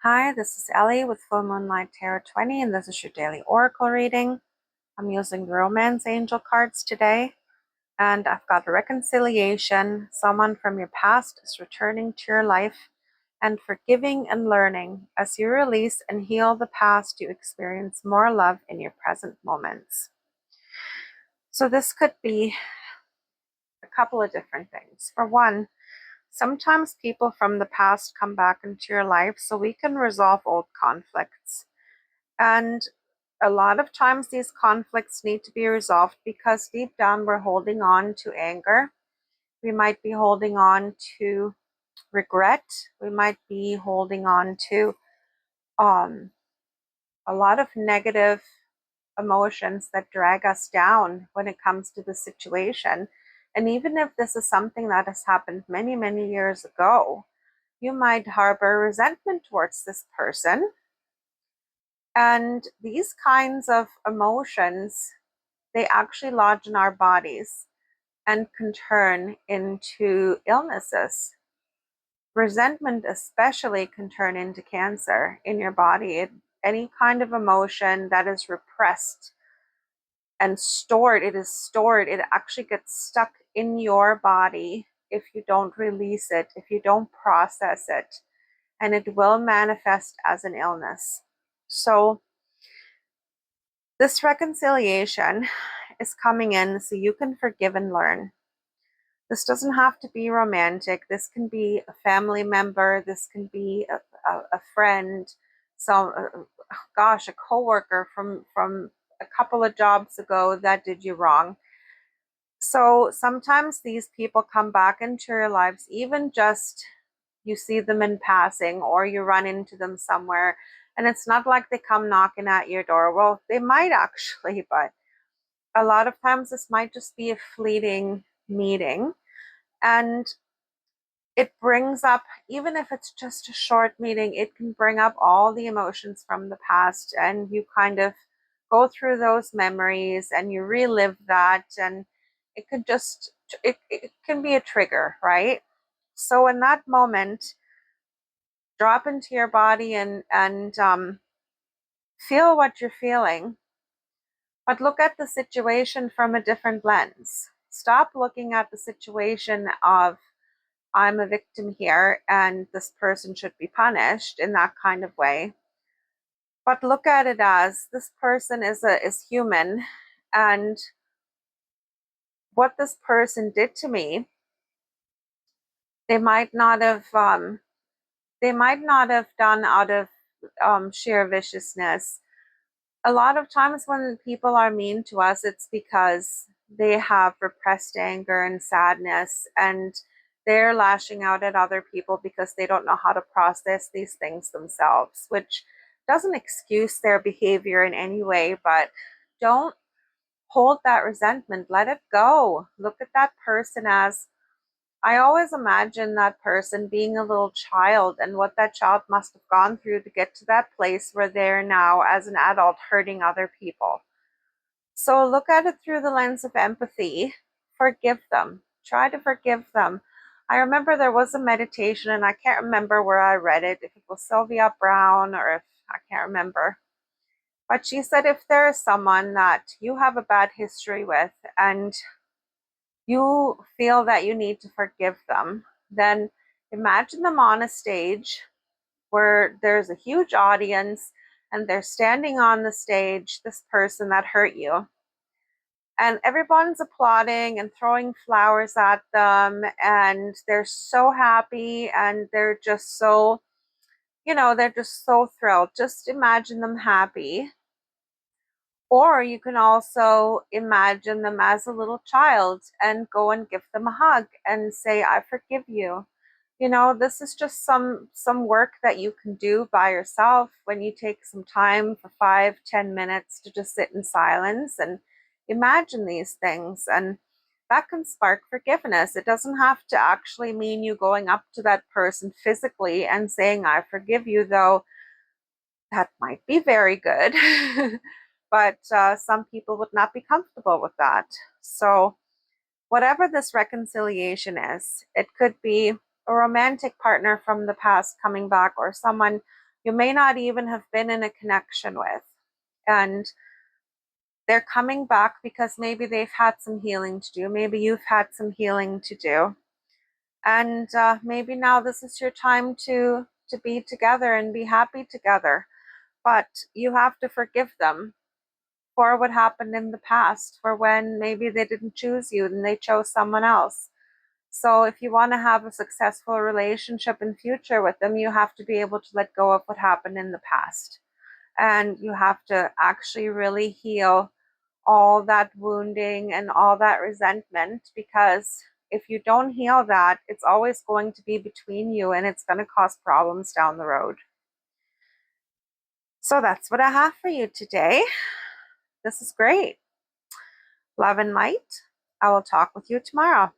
Hi, this is Ellie with Full Moonlight Tarot 20, and this is your daily oracle reading. I'm using the Romance Angel cards today, and I've got a reconciliation. Someone from your past is returning to your life, and forgiving and learning. As you release and heal the past, you experience more love in your present moments. So this could be a couple of different things. For one, sometimes people from the past come back into your life so we can resolve old conflicts. And a lot of times these conflicts need to be resolved because deep down we're holding on to anger. We might be holding on to regret. We might be holding on to um, a lot of negative emotions that drag us down when it comes to the situation. And even if this is something that has happened many, many years ago, you might harbor resentment towards this person. And these kinds of emotions, they actually lodge in our bodies and can turn into illnesses. Resentment, especially, can turn into cancer in your body. Any kind of emotion that is repressed and stored, it is stored. It actually gets stuck in your body if you don't release it, if you don't process it, and it will manifest as an illness. So, this reconciliation is coming in so you can forgive and learn. This doesn't have to be romantic. This can be a family member. This can be a friend. So, gosh, a coworker from a couple of jobs ago that did you wrong. So sometimes these people come back into your lives, even just you see them in passing or you run into them somewhere. And it's not like they come knocking at your door. Well, they might actually, but a lot of times this might just be a fleeting meeting. And it brings up, even if it's just a short meeting, it can bring up all the emotions from the past. And you kind of go through those memories and you relive that. And it could just, it can be a trigger, right? So in that moment, drop into your body and feel what you're feeling, but look at the situation from a different lens. Stop looking at the situation of I'm a victim here and this person should be punished in that kind of way. But look at it as this person is human, and what this person did to me, they might not have done out of sheer viciousness. A lot of times when people are mean to us, it's because they have repressed anger and sadness, and they're lashing out at other people because they don't know how to process these things themselves, which doesn't excuse their behavior in any way, but don't hold that resentment. Let it go. Look at that person as, I always imagine that person being a little child and what that child must have gone through to get to that place where they're now, as an adult, hurting other people. So look at it through the lens of empathy. Forgive them. Try to forgive them. I remember there was a meditation, and I can't remember where I read it, if it was Sylvia Brown or if I can't remember. But she said if there is someone that you have a bad history with and you feel that you need to forgive them, then imagine them on a stage where there's a huge audience and they're standing on the stage, this person that hurt you, and everyone's applauding and throwing flowers at them, and they're so happy and they're just so, they're just so thrilled. Just imagine them happy. Or you can also imagine them as a little child and go and give them a hug and say, I forgive you. This is just some work that you can do by yourself when you take some time for 5-10 minutes to just sit in silence and imagine these things. And that can spark forgiveness. It doesn't have to actually mean you going up to that person physically and saying, I forgive you, though that might be very good. But some people would not be comfortable with that. So, whatever this reconciliation is, it could be a romantic partner from the past coming back, or someone you may not even have been in a connection with. And they're coming back because maybe they've had some healing to do. Maybe you've had some healing to do. And maybe now this is your time to be together and be happy together. But you have to forgive them for what happened in the past, for when maybe they didn't choose you and they chose someone else. So if you want to have a successful relationship in future with them, you have to be able to let go of what happened in the past. And you have to actually really heal all that wounding and all that resentment, because if you don't heal that, it's always going to be between you and it's going to cause problems down the road. So that's what I have for you today. This is great. Love and light. I will talk with you tomorrow.